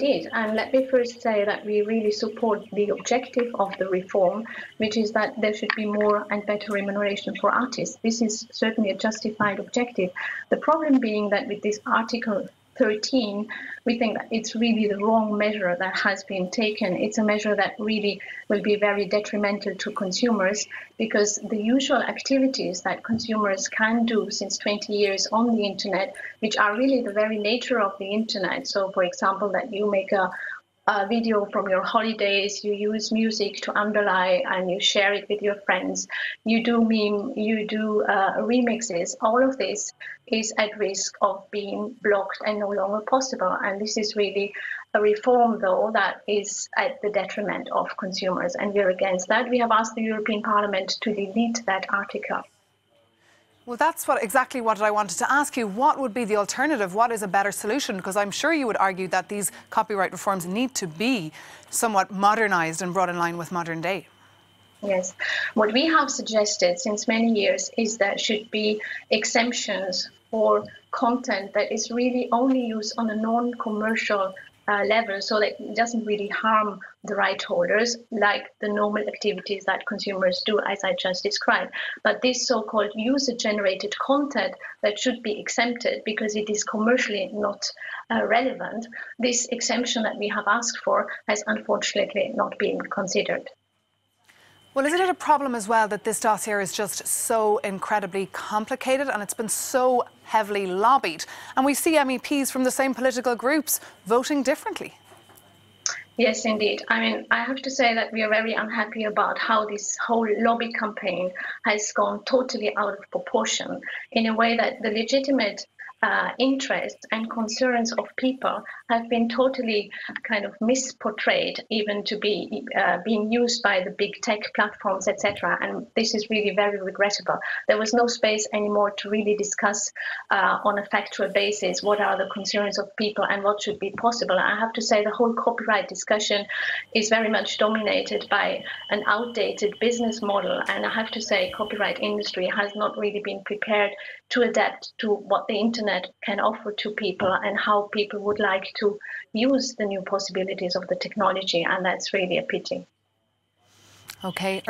Indeed, and let me first say that we really support the objective of the reform, which is that there should be more and better remuneration for artists. This is certainly a justified objective. The problem being that with this Article 13, we think that it's really the wrong measure that has been taken. It's a measure that really will be very detrimental to consumers, because the usual activities that consumers can do since 20 years on the internet, which are really the very nature of the internet. So, for example, that you make a video from your holidays, you use music to underlie and you share it with your friends, you do meme, you do remixes, all of this is at risk of being blocked and no longer possible. And this is really a reform, though, that is at the detriment of consumers, and we're against that. We have asked the European Parliament to delete that article. Well, that's exactly what I wanted to ask you. What would be the alternative? What is a better solution? Because I'm sure you would argue that these copyright reforms need to be somewhat modernised and brought in line with modern day. Yes. What we have suggested since many years is there should be exemptions for content that is really only used on a non-commercial level, so that it doesn't really harm the right holders, like the normal activities that consumers do, as I just described. But this so-called user-generated content that should be exempted because it is commercially not relevant, this exemption that we have asked for has unfortunately not been considered. Well, isn't it a problem as well that this dossier is just so incredibly complicated and it's been so heavily lobbied? And we see MEPs from the same political groups voting differently. Yes, indeed. I mean, I have to say that we are very unhappy about how this whole lobby campaign has gone totally out of proportion, in a way that the legitimate interests and concerns of people have been totally kind of misportrayed, even to be being used by the big tech platforms, etc. And this is really very regrettable. There was no space anymore to really discuss on a factual basis what are the concerns of people and what should be possible. I have to say the whole copyright discussion is very much dominated by an outdated business model, and I have to say copyright industry has not really been prepared to adapt to what the internet can offer to people and how people would like to use the new possibilities of the technology, and that's really a pity. Okay.